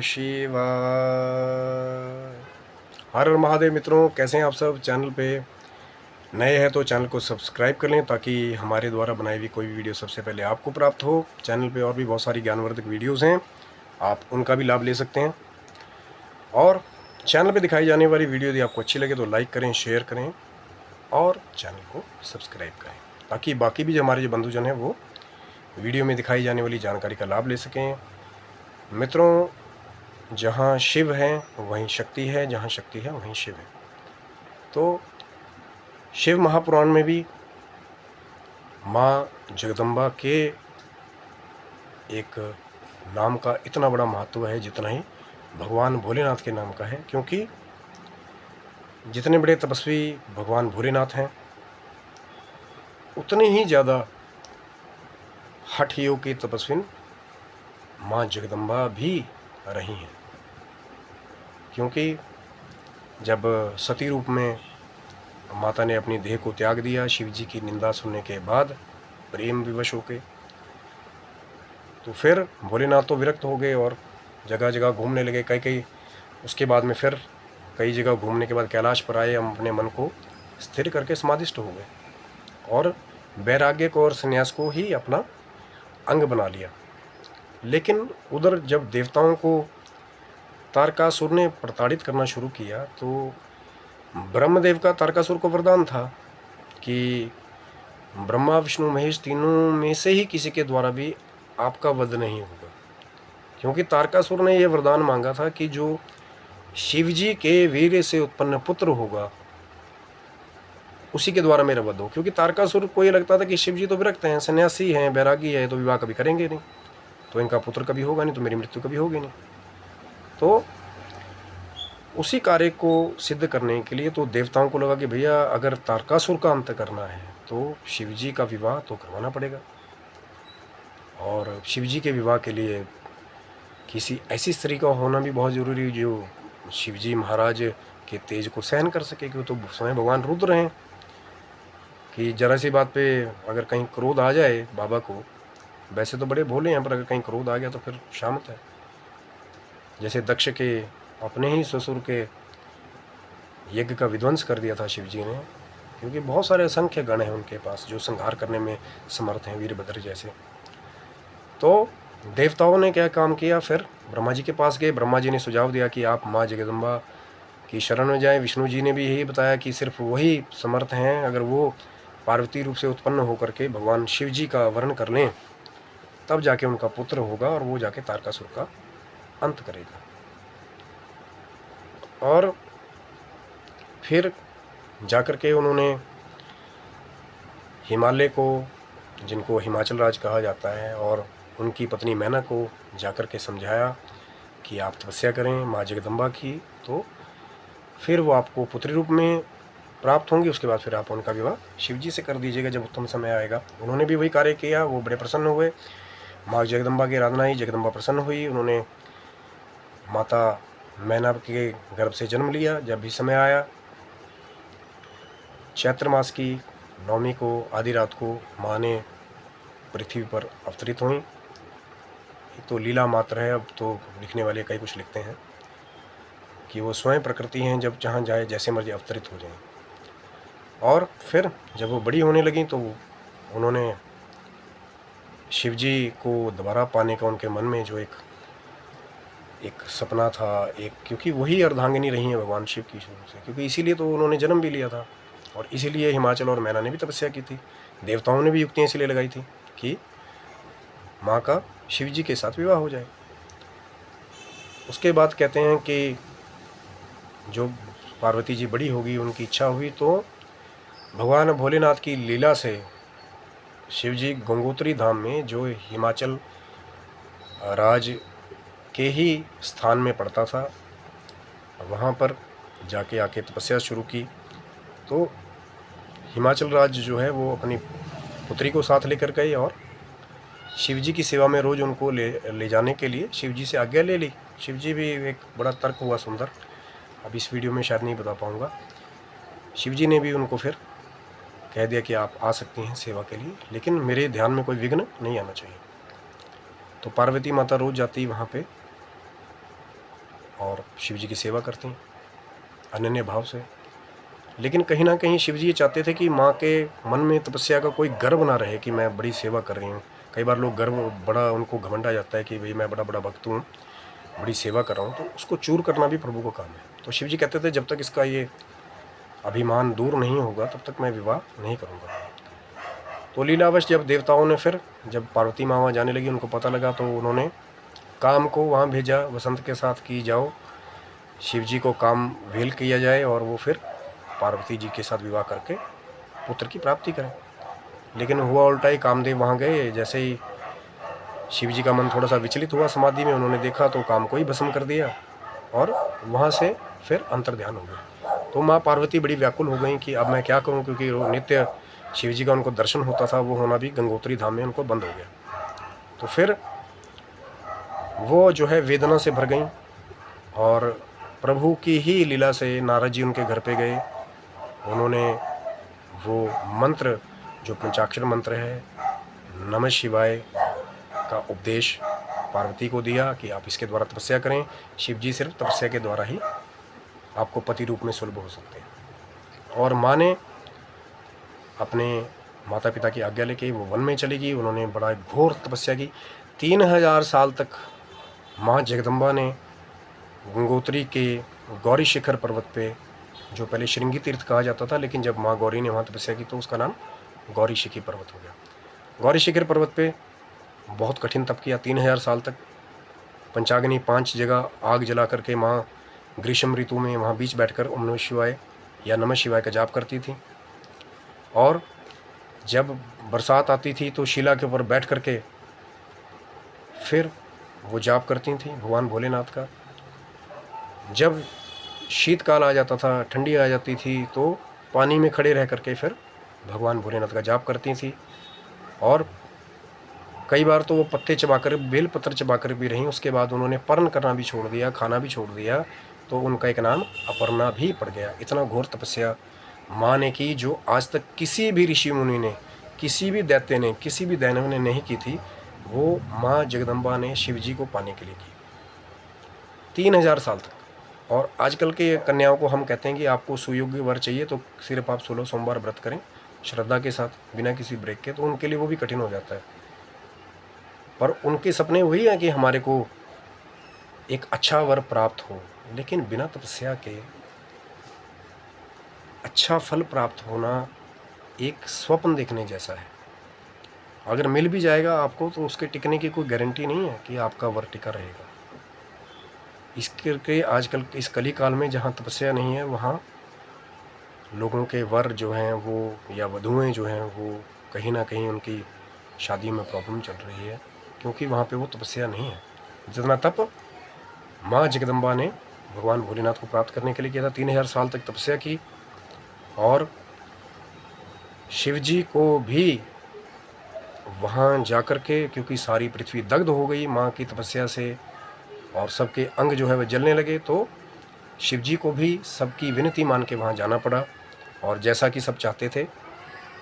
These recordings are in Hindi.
शिवाय। हर हर महादेव मित्रों, कैसे हैं आप सब। चैनल पे नए हैं तो चैनल को सब्सक्राइब कर लें ताकि हमारे द्वारा बनाई हुई कोई भी वीडियो सबसे पहले आपको प्राप्त हो। चैनल पे और भी बहुत सारी ज्ञानवर्धक वीडियोस हैं, आप उनका भी लाभ ले सकते हैं। और चैनल पे दिखाई जाने वाली वीडियो यदि आपको अच्छी लगे तो लाइक करें, शेयर करें और चैनल को सब्सक्राइब करें ताकि बाकी भी जो हमारे जो बंधुजन हैं वो वीडियो में दिखाई जाने वाली जानकारी का लाभ ले सकें। मित्रों, जहाँ शिव है वहीं शक्ति है, जहाँ शक्ति है वहीं शिव है। तो शिव महापुराण में भी माँ जगदम्बा के एक नाम का इतना बड़ा महत्व है जितना ही भगवान भोलेनाथ के नाम का है, क्योंकि जितने बड़े तपस्वी भगवान भोलेनाथ हैं उतने ही ज़्यादा हठ योग की तपस्विन माँ जगदम्बा भी रही हैं। क्योंकि जब सती रूप में माता ने अपनी देह को त्याग दिया शिव जी की निंदा सुनने के बाद प्रेम विवश होके, तो फिर भोलेनाथ तो विरक्त हो गए और जगह जगह घूमने लगे। कई उसके बाद में फिर कई जगह घूमने के बाद कैलाश पर आए, हम अपने मन को स्थिर करके समाधिष्ट हो गए और वैराग्य को और संन्यास को ही अपना अंग बना लिया। लेकिन उधर जब देवताओं को तारकासुर ने प्रताड़ित करना शुरू किया तो ब्रह्मदेव का तारकासुर को वरदान था कि ब्रह्मा विष्णु महेश तीनों में से ही किसी के द्वारा भी आपका वध नहीं होगा। क्योंकि तारकासुर ने यह वरदान मांगा था कि जो शिवजी के वीर्य से उत्पन्न पुत्र होगा उसी के द्वारा मेरा वध हो। क्योंकि तारकासुर को ये लगता था कि शिवजी तो विरक्त हैं, सन्यासी हैं, बैरागी है, तो विवाह कभी करेंगे नहीं, तो इनका पुत्र कभी होगा नहीं, तो मेरी मृत्यु कभी होगी नहीं। तो उसी कार्य को सिद्ध करने के लिए तो देवताओं को लगा कि भैया अगर तारकासुर का अंत करना है तो शिवजी का विवाह तो करवाना पड़ेगा। और शिवजी के विवाह के लिए किसी ऐसी स्त्री का होना भी बहुत ज़रूरी है जो शिवजी महाराज के तेज को सहन कर सके, क्योंकि तो स्वयं भगवान रुद्र हैं कि जरा सी बात पे अगर कहीं क्रोध आ जाए बाबा को, वैसे तो बड़े भोले हैं पर अगर कहीं क्रोध आ गया तो फिर शामत है। जैसे दक्ष के अपने ही ससुर के यज्ञ का विध्वंस कर दिया था शिवजी ने, क्योंकि बहुत सारे असंख्य गण हैं उनके पास जो संहार करने में समर्थ हैं, वीरभद्र जैसे। तो देवताओं ने क्या काम किया, फिर ब्रह्मा जी के पास गए। ब्रह्मा जी ने सुझाव दिया कि आप माँ जगदम्बा की शरण में जाएं। विष्णु जी ने भी यही बताया कि सिर्फ वही समर्थ हैं, अगर वो पार्वती रूप से उत्पन्न होकर के भगवान शिव जी का वर्ण कर लें तब जाके उनका पुत्र होगा और वो जाके तारकासुर का अंत करेगा। और फिर जाकर के उन्होंने हिमालय को, जिनको हिमाचल राज कहा जाता है, और उनकी पत्नी मैना को जाकर के समझाया कि आप तपस्या करें माँ जगदम्बा की, तो फिर वो आपको पुत्री रूप में प्राप्त होंगी। उसके बाद फिर आप उनका विवाह शिव जी से कर दीजिएगा जब उत्तम समय आएगा। उन्होंने भी वही कार्य किया, वो बड़े प्रसन्न हुए। माँ जगदम्बा की आराधना ही, जगदम्बा प्रसन्न हुई। उन्होंने माता मैना के गर्भ से जन्म लिया। जब भी समय आया, चैत्र मास की नवमी को आधी रात को माँ ने पृथ्वी पर अवतरित हुई। तो लीला मात्र है, अब तो लिखने वाले कई कुछ लिखते हैं कि वो स्वयं प्रकृति हैं, जब जहाँ जाए जैसे मर्जी अवतरित हो जाएं। और फिर जब वो बड़ी होने लगी तो उन्होंने शिवजी को दोबारा पाने का उनके मन में जो एक सपना था, क्योंकि वही अर्धांगिनी रही हैं भगवान शिव की शुरू से, क्योंकि इसीलिए तो उन्होंने जन्म भी लिया था और इसीलिए हिमाचल और मैना ने भी तपस्या की थी। देवताओं ने भी युक्तियाँ इसीलिए लगाई थी कि माँ का शिव जी के साथ विवाह हो जाए। उसके बाद कहते हैं कि जो पार्वती जी बड़ी होगी, उनकी इच्छा हुई, तो भगवान भोलेनाथ की लीला से शिवजी गंगोत्री धाम में, जो हिमाचल राज के ही स्थान में पड़ता था, वहाँ पर जाके आके तपस्या शुरू की। तो हिमाचल राज्य जो है वो अपनी पुत्री को साथ लेकर गए और शिवजी की सेवा में रोज़ उनको ले जाने के लिए शिवजी से आज्ञा ले ली। शिवजी भी, एक बड़ा तर्क हुआ सुंदर, अब इस वीडियो में शायद नहीं बता पाऊँगा। शिवजी ने भी उनको फिर कह दिया कि आप आ सकती हैं सेवा के लिए, लेकिन मेरे ध्यान में कोई विघ्न नहीं आना चाहिए। तो पार्वती माता रोज़ जाती वहाँ पे और शिव जी की सेवा करती हैं अनन्य भाव से। लेकिन कहीं ना कहीं शिव जी ये चाहते थे कि माँ के मन में तपस्या का कोई गर्व ना रहे कि मैं बड़ी सेवा कर रही हूँ। कई बार लोग गर्व बड़ा उनको घमंड आ जाता है कि भाई मैं बड़ा बड़ा भक्त हूँ, बड़ी सेवा कर रहा हूँ, तो उसको चूर करना भी प्रभु का काम है। तो शिव जी कहते थे जब तक इसका ये अभिमान दूर नहीं होगा तब तक मैं विवाह नहीं करूँगा। तो लीलावश जब देवताओं ने फिर जब पार्वती माँ वहाँ जाने लगी, उनको पता लगा, तो उन्होंने काम को वहाँ भेजा वसंत के साथ कि जाओ शिव जी को काम वेल किया जाए और वो फिर पार्वती जी के साथ विवाह करके पुत्र की प्राप्ति करें। लेकिन हुआ उल्टा ही, कामदेव वहाँ गए, जैसे ही शिव जी का मन थोड़ा सा विचलित हुआ समाधि में, उन्होंने देखा तो काम को ही भस्म कर दिया और वहाँ से फिर अंतर्ध्यान हो गए। तो माँ पार्वती बड़ी व्याकुल हो गई कि अब मैं क्या करूँ, क्योंकि वो नित्य शिव जी का उनको दर्शन होता था, वो होना भी गंगोत्री धाम में उनको बंद हो गया। तो फिर वो जो है वेदना से भर गई और प्रभु की ही लीला से नारद जी उनके घर पे गए। उन्होंने वो मंत्र जो पंचाक्षर मंत्र है नमः शिवाय का उपदेश पार्वती को दिया कि आप इसके द्वारा तपस्या करें। शिव जी सिर्फ तपस्या के द्वारा ही आपको पति रूप में सुलभ हो सकते हैं। और माँ ने अपने माता पिता की आज्ञा लेके वो वन में चली गई। उन्होंने बड़ा घोर तपस्या की। 3000 साल तक माँ जगदम्बा ने गंगोत्री के गौरी शिखर पर्वत पे, जो पहले श्रृंगी तीर्थ कहा जाता था, लेकिन जब माँ गौरी ने वहाँ तपस्या की तो उसका नाम गौरी शिखी पर्वत हो गया। गौरी शिखर पर्वत पे बहुत कठिन तप किया 3000 साल तक। पंचाग्नि 5 जगह आग जला करके माँ ग्रीष्म ऋतु में वहाँ बीच बैठकर ओम नमः शिवाय या नमः शिवाय का जाप करती थी। और जब बरसात आती थी तो शिला के ऊपर बैठ करके फिर वो जाप करती थी भगवान भोलेनाथ का। जब शीतकाल आ जाता था, ठंडी आ जाती थी, तो पानी में खड़े रह करके फिर भगवान भोलेनाथ का जाप करती थी। और कई बार तो वो पत्ते चबाकर, बेल पत्र चबाकर भी रहीं। उसके बाद उन्होंने पर्ण करना भी छोड़ दिया, खाना भी छोड़ दिया, तो उनका एक नाम अपर्णा भी पड़ गया। इतना घोर तपस्या माँ ने की जो आज तक किसी भी ऋषि मुनि ने, किसी भी दैत्य ने, किसी भी दैनव ने नहीं की थी। वो माँ जगदम्बा ने शिव जी को पाने के लिए की 3000 साल तक। और आजकल के कन्याओं को हम कहते हैं कि आपको सुयोग्य वर चाहिए तो सिर्फ आप 16 सोमवार व्रत करें श्रद्धा के साथ बिना किसी ब्रेक के, तो उनके लिए वो भी कठिन हो जाता है। पर उनके सपने वही हैं कि हमारे को एक अच्छा वर प्राप्त हो, लेकिन बिना तपस्या के अच्छा फल प्राप्त होना एक स्वप्न देखने जैसा है। अगर मिल भी जाएगा आपको तो उसके टिकने की कोई गारंटी नहीं है कि आपका वर टिका रहेगा। इसके आजकल इस कली काल में जहाँ तपस्या नहीं है वहाँ लोगों के वर जो हैं वो, या वधुएं जो हैं वो, कहीं ना कहीं उनकी शादी में प्रॉब्लम चल रही है, क्योंकि वहाँ पे वो तपस्या नहीं है। जितना तप माँ जगदम्बा ने भगवान भोलेनाथ को प्राप्त करने के लिए किया था, 3000 साल तक तपस्या की। और शिव जी को भी वहाँ जा कर के, क्योंकि सारी पृथ्वी दग्ध हो गई माँ की तपस्या से और सबके अंग जो है वह जलने लगे, तो शिव जी को भी सबकी विनती मान के वहाँ जाना पड़ा। और जैसा कि सब चाहते थे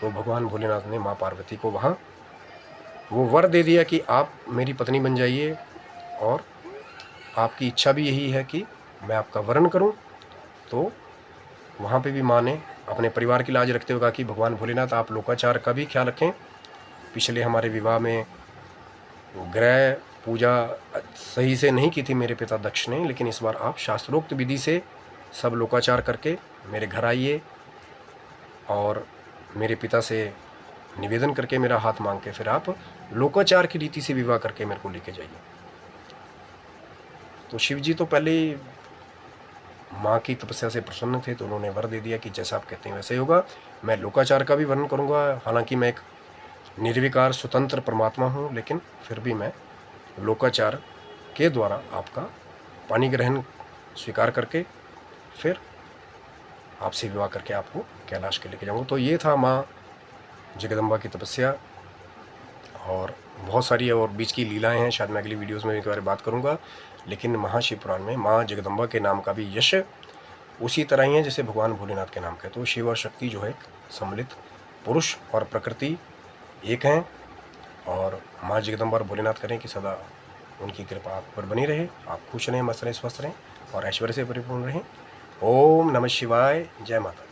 तो भगवान भोलेनाथ ने माँ पार्वती को वहाँ वो वर दे दिया कि आप मेरी पत्नी बन जाइए और आपकी इच्छा भी यही है कि मैं आपका वरण करूं। तो वहाँ पे भी माँ ने अपने परिवार की लाज रखते हुए कहा कि भगवान भोलेनाथ आप लोकाचार का भी ख्याल रखें। पिछले हमारे विवाह में ग्रह पूजा सही से नहीं की थी मेरे पिता दक्ष ने, लेकिन इस बार आप शास्त्रोक्त विधि से सब लोकाचार करके मेरे घर आइए और मेरे पिता से निवेदन करके मेरा हाथ मांग के फिर आप लोकाचार की रीति से विवाह करके मेरे को लेके जाइए। तो शिव जी तो पहले ही माँ की तपस्या से प्रसन्न थे, तो उन्होंने वर दे दिया कि जैसा आप कहते हैं वैसे ही होगा। मैं लोकाचार का भी वर्णन करूँगा, हालांकि मैं एक निर्विकार स्वतंत्र परमात्मा हूँ, लेकिन फिर भी मैं लोकाचार के द्वारा आपका पानी ग्रहण स्वीकार करके फिर आपसे विवाह करके आपको कैलाश के लेके जाऊँगा। तो ये था माँ जगदम्बा की तपस्या। और बहुत सारी और बीच की लीलाएं हैं, शायद मैं अगली वीडियोस में इनके बारे में बात करूंगा। लेकिन महाशिव पुराण में माँ जगदम्बा के नाम का भी यश उसी तरह ही है जैसे भगवान भोलेनाथ के नाम का है। तो शिव और शक्ति जो है एक सम्मिलित, पुरुष और प्रकृति एक हैं। और माँ जगदम्बा और भोलेनाथ करें कि सदा उनकी कृपा आप पर बनी रहे। आप खुश रहें, मस्त रहें, स्वस्थ रहें और ऐश्वर्य से परिपूर्ण रहें। ओम नमः शिवाय। जय माता दी।